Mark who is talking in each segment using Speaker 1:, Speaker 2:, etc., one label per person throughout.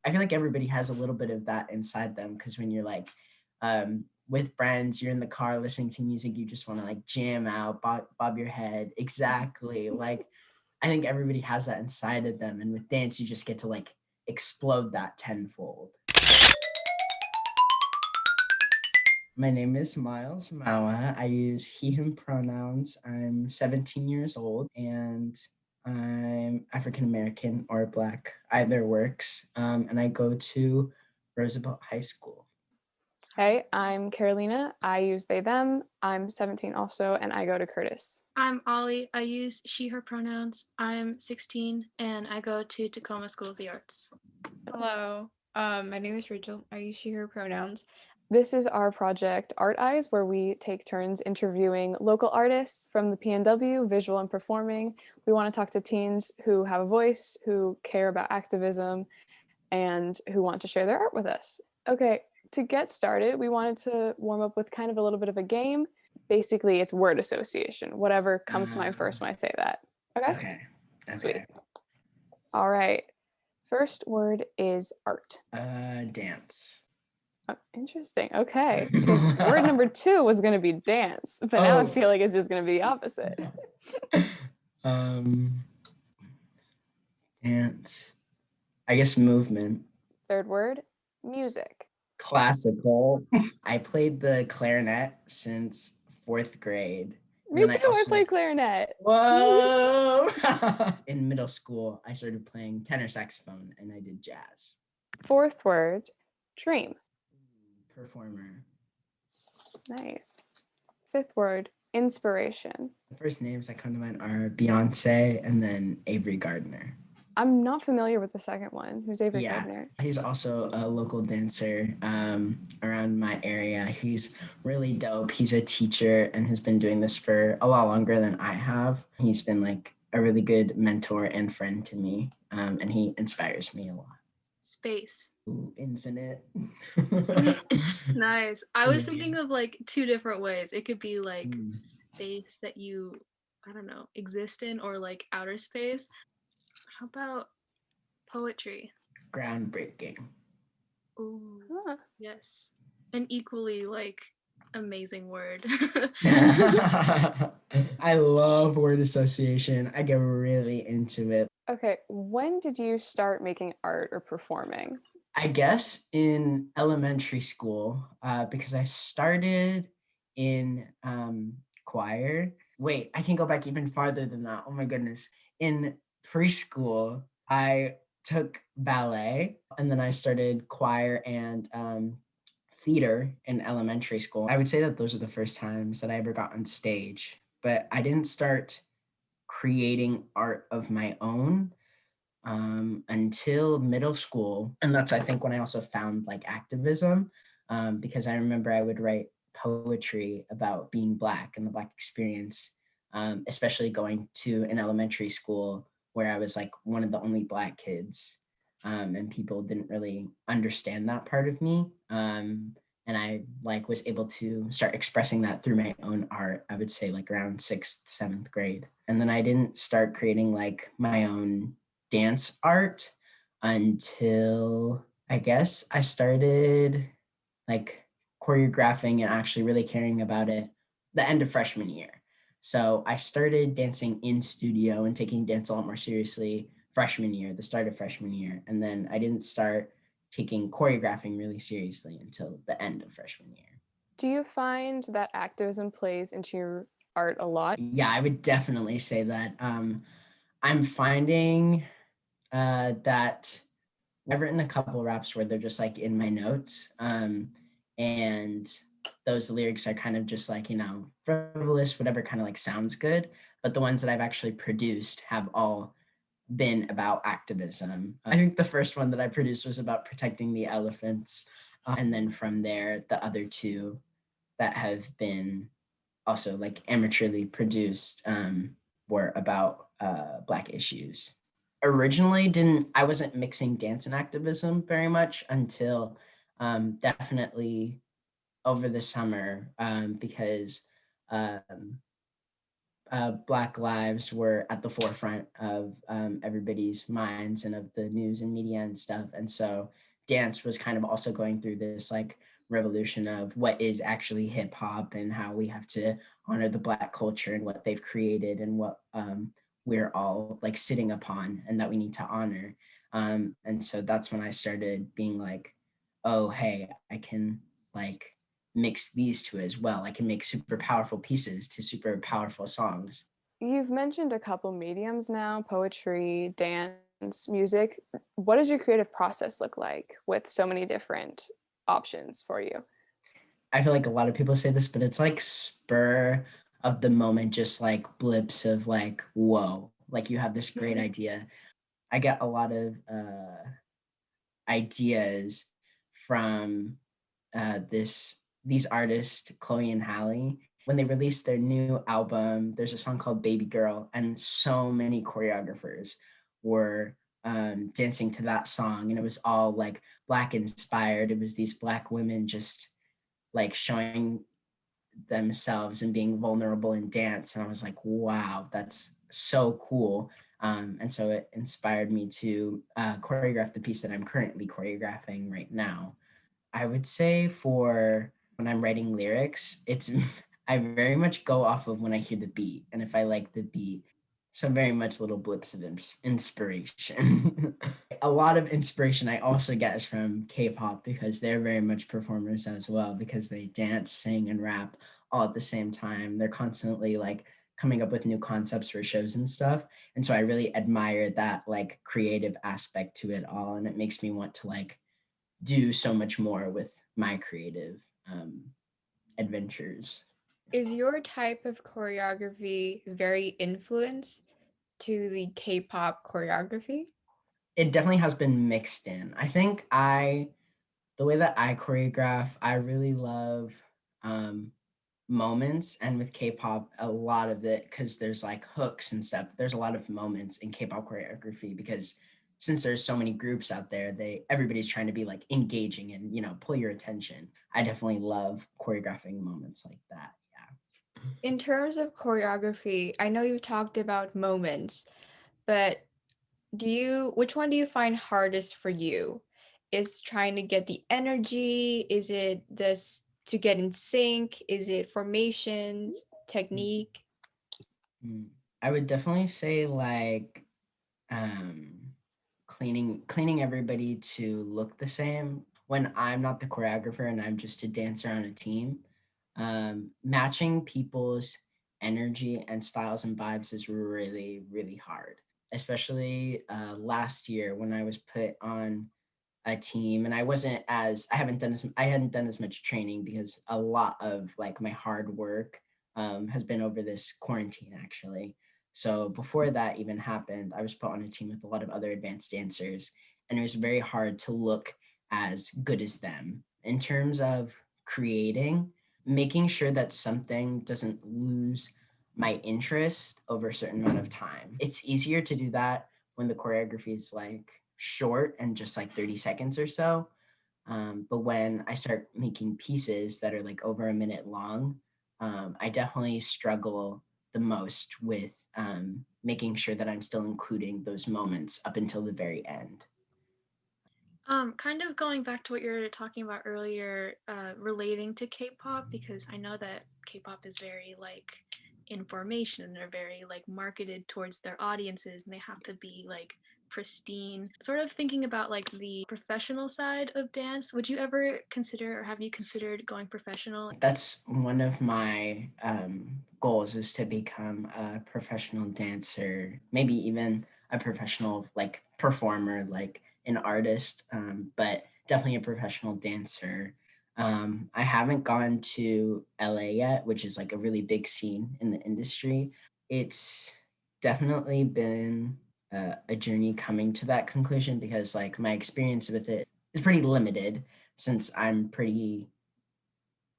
Speaker 1: I feel like everybody has a little bit of that inside them, because when you're like with friends, you're in the car listening to music, you just want to like jam out, bob your head. Exactly. Like I think everybody has that inside of them, and with dance you just get to like explode that tenfold. My name is Myles Mawa. I use he, him pronouns. I'm 17 years old and I'm African American or Black. Either works. And I go to Roosevelt High School.
Speaker 2: Hey, I'm Karolina. I use they, them. I'm 17 also, and I go to Curtis.
Speaker 3: I'm Ollie. I use she, her pronouns. I'm 16 and I go to Tacoma School of the Arts.
Speaker 4: Hello. My name is Rachel. I use she, her pronouns.
Speaker 2: This is our project, Art Eyes, where we take turns interviewing local artists from the PNW, visual and performing. We want to talk to teens who have a voice, who care about activism, and who want to share their art with us. Okay, to get started, we wanted to warm up with kind of a little bit of a game. Basically, it's word association, whatever comes to mind first when I say that. Okay? Sweet. All right. First word is art.
Speaker 1: Dance.
Speaker 2: Oh, interesting. Okay. Because word number 2 was going to be dance, but now I feel like it's just going to be the opposite.
Speaker 1: Dance. I guess movement.
Speaker 2: Third word, music.
Speaker 1: Classical. I played the clarinet since 4th grade.
Speaker 2: Me too. I played clarinet.
Speaker 1: Whoa! In middle school, I started playing tenor saxophone and I did jazz.
Speaker 2: Fourth word, dream.
Speaker 1: Performer.
Speaker 2: Nice. Fifth word, inspiration.
Speaker 1: The first names that come to mind are Beyonce and then Avery Gardner.
Speaker 2: I'm not familiar with the second one. Who's Avery Gardner?
Speaker 1: He's also a local dancer around my area. He's really dope. He's a teacher and has been doing this for a lot longer than I have. He's been like a really good mentor and friend to me, and he inspires me a lot.
Speaker 3: Space.
Speaker 1: Ooh, infinite.
Speaker 3: Nice. I was thinking of like 2 different ways. It could be like space that you, I don't know, exist in, or like outer space. How about poetry?
Speaker 1: Groundbreaking.
Speaker 3: Ooh, yes. An equally like amazing word.
Speaker 1: I love word association. I get really into it.
Speaker 2: Okay, when did you start making art or performing?
Speaker 1: I guess in elementary school, because I started in choir. Wait, I can go back even farther than that. Oh my goodness. In preschool, I took ballet and then I started choir and theater in elementary school. I would say that those are the first times that I ever got on stage, but I didn't start creating art of my own until middle school. And that's, I think, when I also found like activism, because I remember I would write poetry about being Black and the Black experience, especially going to an elementary school where I was like one of the only Black kids, and people didn't really understand that part of me. And I like was able to start expressing that through my own art, I would say like around 6th, 7th grade. And then I didn't start creating like my own dance art until I guess I started like choreographing and actually really caring about it the end of freshman year. So I started dancing in studio and taking dance a lot more seriously freshman year, the start of freshman year. And then I didn't start taking choreographing really seriously until the end of freshman year.
Speaker 2: Do you find that activism plays into your art a lot?
Speaker 1: Yeah, I would definitely say that. I'm finding that I've written a couple raps where they're just like in my notes. And those lyrics are kind of just like, frivolous, whatever kind of like sounds good. But the ones that I've actually produced have all been about activism. I think the first one that I produced was about protecting the elephants. And then from there, the other 2 that have been also like amateurly produced were about Black issues. Originally I wasn't mixing dance and activism very much until definitely over the summer, because Black lives were at the forefront of everybody's minds and of the news and media and stuff. And so dance was kind of also going through this like revolution of what is actually hip hop and how we have to honor the Black culture and what they've created and what we're all like sitting upon and that we need to honor. And so that's when I started being like, oh, hey, I can like mix these two as well. I can make super powerful pieces to super powerful songs.
Speaker 2: You've mentioned a couple mediums now, poetry, dance, music. What does your creative process look like with so many different options for you?
Speaker 1: I feel like a lot of people say this, but it's like spur of the moment, just like blips of like, whoa, like you have this great idea. I get a lot of ideas from these artists, Chloe and Halle. When they released their new album, there's a song called Baby Girl, and so many choreographers were dancing to that song, and it was all like Black inspired. It was these Black women just like showing themselves and being vulnerable in dance, and I was like, wow, that's so cool. And so it inspired me to choreograph the piece that I'm currently choreographing right now. I would say for when I'm writing lyrics, it's I very much go off of when I hear the beat and if I like the beat. So very much little blips of inspiration. A lot of inspiration I also get is from K-pop because they're very much performers as well because they dance, sing, and rap all at the same time. They're constantly like coming up with new concepts for shows and stuff. And so I really admire that like creative aspect to it all. And it makes me want to like do so much more with my creative adventures.
Speaker 4: Is your type of choreography very influenced to the K-pop choreography?
Speaker 1: It definitely has been mixed in. I think the way that I choreograph, I really love um, moments, and with K-pop, a lot of it because there's like hooks and stuff. There's a lot of moments in K-pop choreography because since there's so many groups out there, everybody's trying to be like engaging and pull your attention. I definitely love choreographing moments like that. Yeah.
Speaker 4: In terms of choreography, I know you've talked about moments, but which one do you find hardest for you? Is trying to get the energy? Is it this to get in sync? Is it formations, technique?
Speaker 1: Mm. I would definitely say like um cleaning everybody to look the same when I'm not the choreographer and I'm just a dancer on a team. Matching people's energy and styles and vibes is really, really hard, especially last year when I was put on a team and I hadn't done as much training because a lot of like my hard work has been over this quarantine actually. So before that even happened, I was put on a team with a lot of other advanced dancers and it was very hard to look as good as them in terms of creating, making sure that something doesn't lose my interest over a certain amount of time. It's easier to do that when the choreography is like short and just like 30 seconds or so. But when I start making pieces that are like over a minute long, I definitely struggle the most with making sure that I'm still including those moments up until the very end.
Speaker 3: Kind of going back to what you were talking about earlier, relating to K-pop, because I know that K-pop is very like in formation and they're very like marketed towards their audiences and they have to be like pristine. Sort of thinking about like the professional side of dance, would you ever consider or have you considered going professional?
Speaker 1: That's one of my goals is to become a professional dancer, maybe even a professional like performer, like an artist, but definitely a professional dancer. I haven't gone to LA yet, which is like a really big scene in the industry. It's definitely been a journey coming to that conclusion because like my experience with it is pretty limited since I'm pretty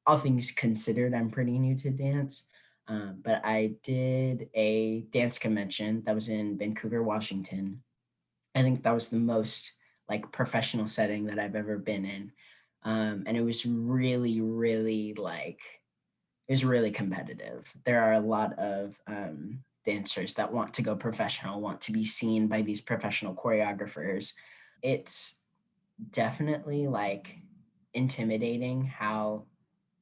Speaker 1: all things considered, I'm pretty new to dance. But I did a dance convention that was in Vancouver, Washington. I think that was the most like professional setting that I've ever been in. And it was really, really like is really competitive. There are a lot of dancers that want to go professional, want to be seen by these professional choreographers. It's definitely like intimidating how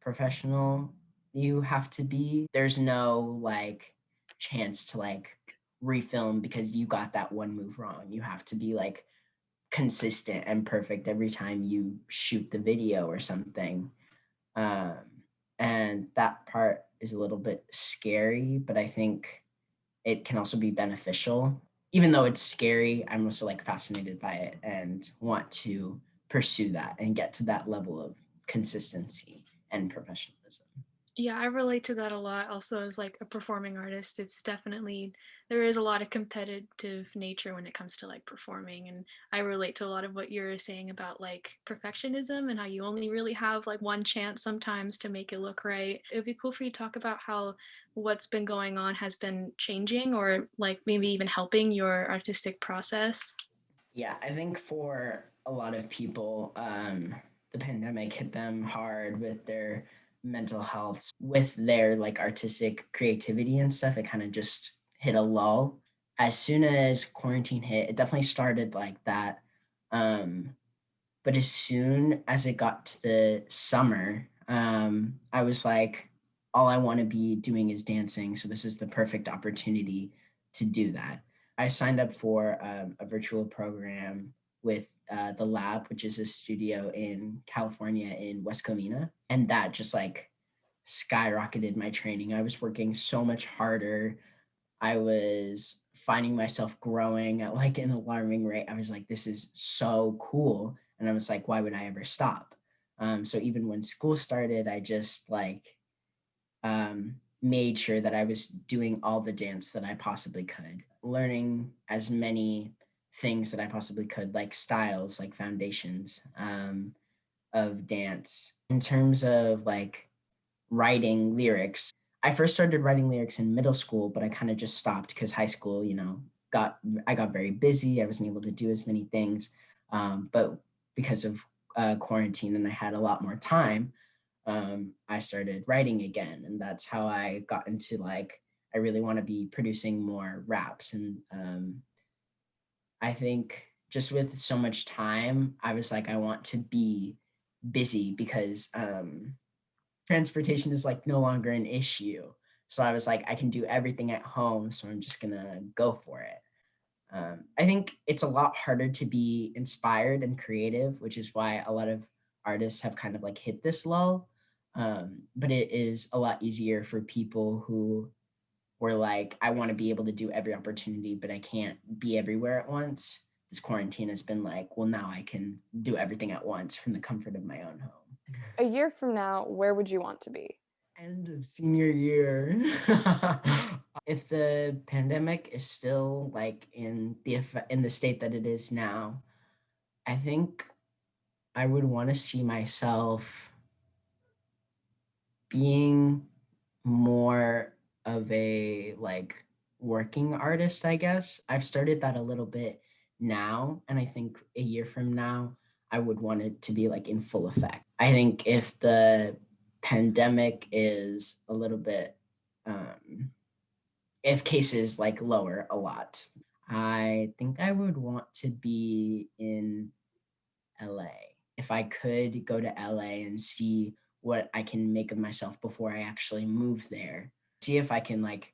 Speaker 1: professional you have to be. There's no like chance to like refilm because you got that one move wrong. You have to be like consistent and perfect every time you shoot the video or something. Um, and that part is a little bit scary, but I think it can also be beneficial. Even though it's scary, I'm also like fascinated by it and want to pursue that and get to that level of consistency and professionalism.
Speaker 3: Yeah, I relate to that a lot. Also, as like a performing artist, it's definitely there is a lot of competitive nature when it comes to like performing, and I relate to a lot of what you're saying about like perfectionism and how you only really have like one chance sometimes to make it look right. It would be cool for you to talk about how what's been going on has been changing or like maybe even helping your artistic process.
Speaker 1: Yeah, I think for a lot of people, the pandemic hit them hard with their mental health, with their like artistic creativity and stuff. It kind of just hit a lull. As soon as quarantine hit, it definitely started like that. Um, but as soon as it got to the summer, I was like, all I want to be doing is dancing. So this is the perfect opportunity to do that. I signed up for a virtual program with the Lab, which is a studio in California in West Covina. And that just like skyrocketed my training. I was working so much harder. I was finding myself growing at like an alarming rate. I was like, this is so cool. And I was like, why would I ever stop? So even when school started, I just like made sure that I was doing all the dance that I possibly could, learning as many things that I possibly could, like styles, like foundations of dance. In terms of like writing lyrics, I first started writing lyrics in middle school, but I kind of just stopped because high school, got I got very busy. I wasn't able to do as many things, but because of quarantine and I had a lot more time, I started writing again, and that's how I got into like I really want to be producing more raps, and I think just with so much time, I was like I want to be busy because transportation is like no longer an issue. So I was like, I can do everything at home. So I'm just gonna go for it. I think it's a lot harder to be inspired and creative, which is why a lot of artists have kind of like hit this lull. But it is a lot easier for people who were like, I want to be able to do every opportunity, but I can't be everywhere at once. This quarantine has been like, well, now I can do everything at once from the comfort of my own home.
Speaker 2: A year from now, where would you want to be?
Speaker 1: End of senior year. If the pandemic is still like in the state that it is now, I think I would want to see myself being more of a like working artist, I guess. I've started that a little bit now, and I think a year from now I would want it to be like in full effect. I think if the pandemic is a little bit if cases like lower a lot, I think I would want to be in LA. If I could go to LA and see what I can make of myself before I actually move there, see if I can like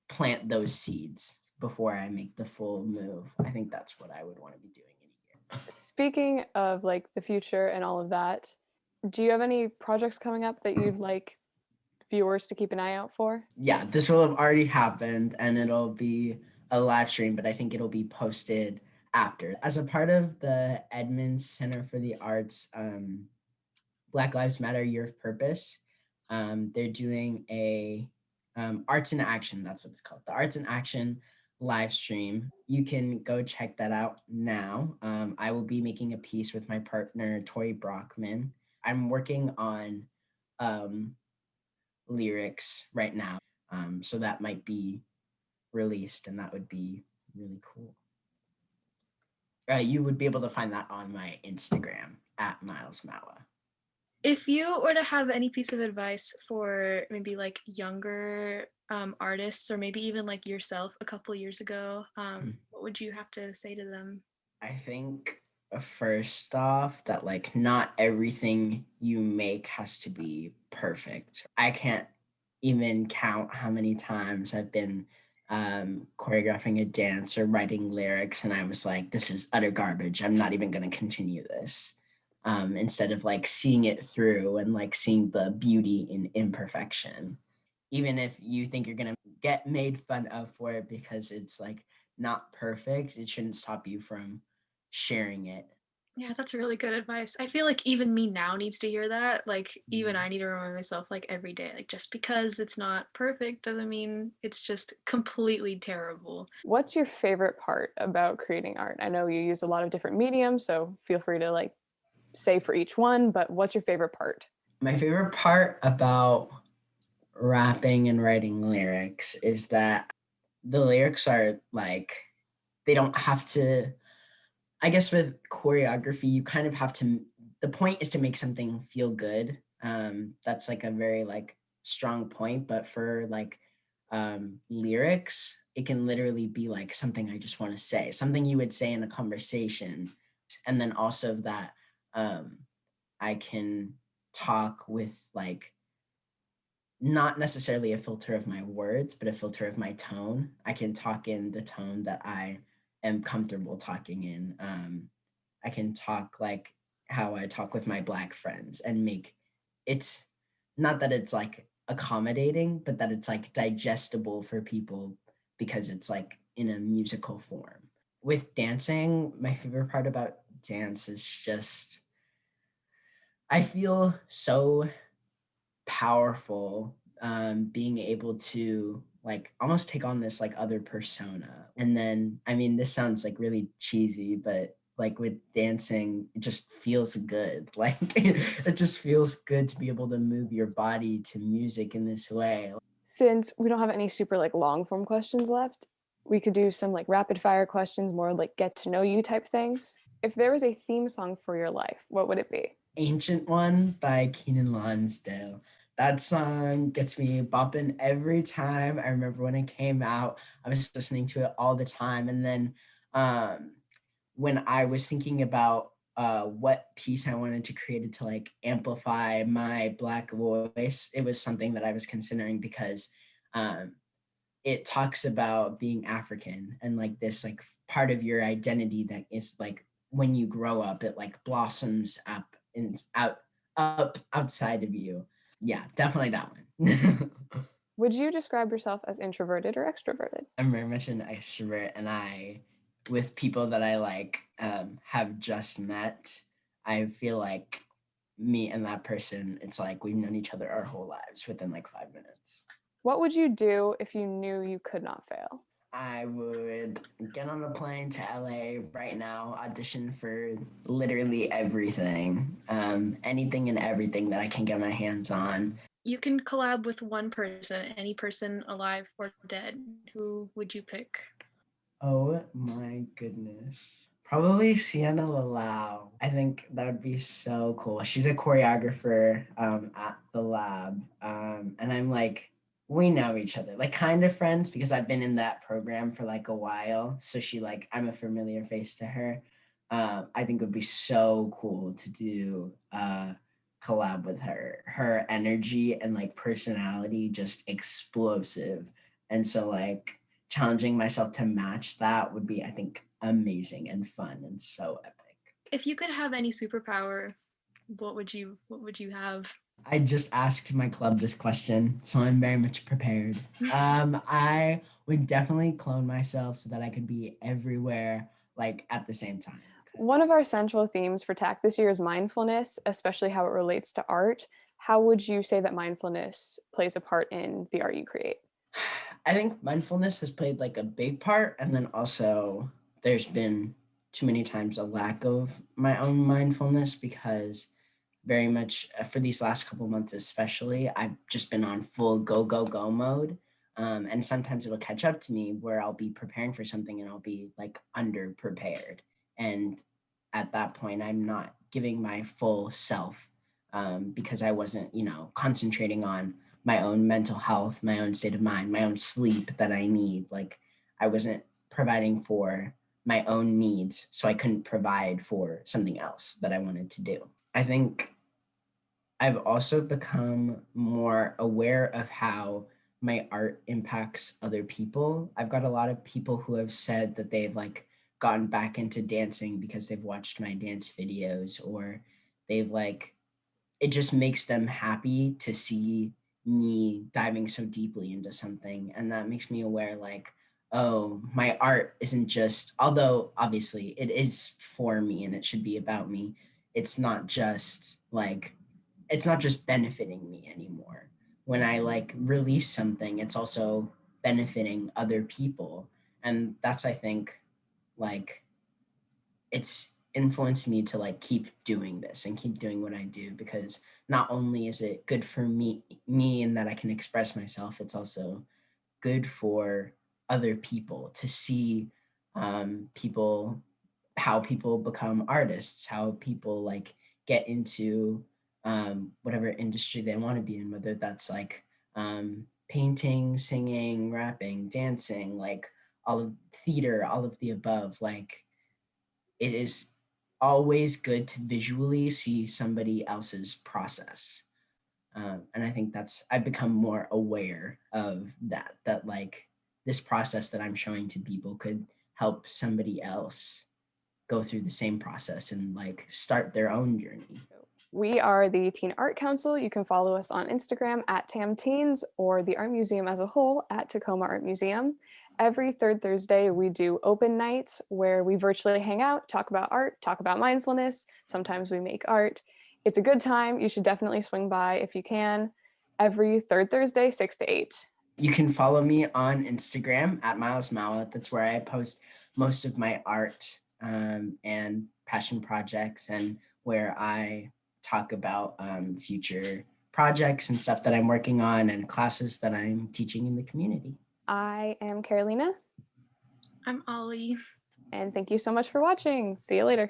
Speaker 1: plant those seeds before I make the full move. I think that's what I would want to be doing in a year.
Speaker 2: Speaking of like the future and all of that, do you have any projects coming up that you'd like viewers to keep an eye out for?
Speaker 1: Yeah, this will have already happened and it'll be a live stream, but I think it'll be posted after. As a part of the Edmonds Center for the Arts Black Lives Matter Year of Purpose, they're doing a Arts in Action, that's what it's called, the Arts in Action live stream. You can go check that out now. I will be making a piece with my partner, Tori Brockman. I'm working on um, lyrics right now. So that might be released, and that would be really cool. You would be able to find that on my Instagram at Myles Mawa.
Speaker 3: If you were to have any piece of advice for maybe like younger artists, or maybe even like yourself a couple years ago, what would you have to say to them?
Speaker 1: I think first off that like not everything you make has to be perfect. I can't even count how many times I've been choreographing a dance or writing lyrics and I was like, this is utter garbage. I'm not even going to continue this. Instead of like seeing it through and like seeing the beauty in imperfection. Even if you think you're going to get made fun of for it because it's like not perfect, it shouldn't stop you from sharing it.
Speaker 3: Yeah, that's really good advice. I feel like even me now needs to hear that. Like even
Speaker 1: Mm.
Speaker 3: I need to remind myself like every day, like just because it's not perfect doesn't mean it's just completely terrible.
Speaker 2: What's your favorite part about creating art? I know you use a lot of different mediums, so feel free to like say for each one, but what's your favorite part?
Speaker 1: My favorite part about rapping and writing lyrics is that the lyrics are like, they don't have to, I guess with choreography, you kind of have to, the point is to make something feel good. That's like a very like strong point, but for like lyrics, it can literally be like something I just want to say, something you would say in a conversation. And then also that um, I can talk with like not necessarily a filter of my words, but a filter of my tone. I can talk in the tone that I am comfortable talking in. I can talk like how I talk with my Black friends and make it's not that it's like accommodating, but that it's like digestible for people because it's like in a musical form. With dancing, my favorite part about dance is just I feel so powerful being able to like almost take on this like other persona. And then I mean this sounds like really cheesy, but like with dancing it just feels good. Like it just feels good to be able to move your body to music in this way.
Speaker 2: Since we don't have any super like long form questions left, we could do some like rapid fire questions, more like get to know you type things. If there was a theme song for your life, what would it be?
Speaker 1: Ancient One by Keenan Lonsdale. That song gets me bopping every time. I remember when it came out, I was listening to it all the time. And then um, when I was thinking about what piece I wanted to create to like amplify my Black voice, it was something that I was considering because um, it talks about being African and like this like part of your identity that is like when you grow up, it like blossoms up and up outside of you. Yeah, definitely that one.
Speaker 2: Would you describe yourself as introverted or extroverted?
Speaker 1: I'm very much an extrovert, and with people that I like, have just met, I feel like me and that person, it's like we've known each other our whole lives within like 5 minutes.
Speaker 2: What would you do if you knew you could not fail?
Speaker 1: I would get on a plane to LA right now, audition for literally everything, anything and everything that I can get my hands on.
Speaker 3: You can collab with one person, any person alive or dead. Who would you pick?
Speaker 1: Oh my goodness. Probably Sienna Lalau. I think that would be so cool. She's a choreographer at the lab. And I'm like, we know each other, like kind of friends because I've been in that program for like a while. So she like, I'm a familiar face to her. I think it would be so cool to do collab with her. Her energy and like personality just explosive. And so like challenging myself to match that would be, I think, amazing and fun and so epic.
Speaker 3: If you could have any superpower, what would you have?
Speaker 1: I just asked my club this question, so I'm very much prepared. I would definitely clone myself so that I could be everywhere, like at the same time.
Speaker 2: One of our central themes for TAC this year is mindfulness, especially how it relates to art. How would you say that mindfulness plays a part in the art you create?
Speaker 1: I think mindfulness has played like a big part, and then also there's been too many times a lack of my own mindfulness because very much for these last couple months especially I've just been on full go go go mode, and sometimes it'll catch up to me where I'll be preparing for something and I'll be like under prepared, and at that point I'm not giving my full self because I wasn't, concentrating on my own mental health, my own state of mind, my own sleep that I need. Like I wasn't providing for my own needs, so I couldn't provide for something else that I wanted to do. I think I've also become more aware of how my art impacts other people. I've got a lot of people who have said that they've like gotten back into dancing because they've watched my dance videos, or they've like, it just makes them happy to see me diving so deeply into something. And that makes me aware like, oh, my art isn't just, although obviously it is for me and it should be about me, it's not just like, it's not just benefiting me anymore. When I like release something, it's also benefiting other people. And that's, I think, like, it's influenced me to like keep doing this and keep doing what I do, because not only is it good for me and that I can express myself, it's also good for other people to see people, how people become artists, how people like get into whatever industry they want to be in, whether that's like painting, singing, rapping, dancing, like all of theater, all of the above. Like it is always good to visually see somebody else's process. And I think that's, I've become more aware of that like this process that I'm showing to people could help somebody else go through the same process and like start their own journey.
Speaker 2: We are the Teen Art Council. You can follow us on Instagram at TamTeens, or the Art Museum as a whole at Tacoma Art Museum. Every third Thursday, we do open night where we virtually hang out, talk about art, talk about mindfulness. Sometimes we make art. It's a good time. You should definitely swing by if you can. Every third Thursday, 6 to 8.
Speaker 1: You can follow me on Instagram at Myles Mawa. That's where I post most of my art and passion projects, and where I talk about future projects and stuff that I'm working on and classes that I'm teaching in the community.
Speaker 2: I am Karolina.
Speaker 3: I'm Ollie.
Speaker 2: And thank you so much for watching. See you later.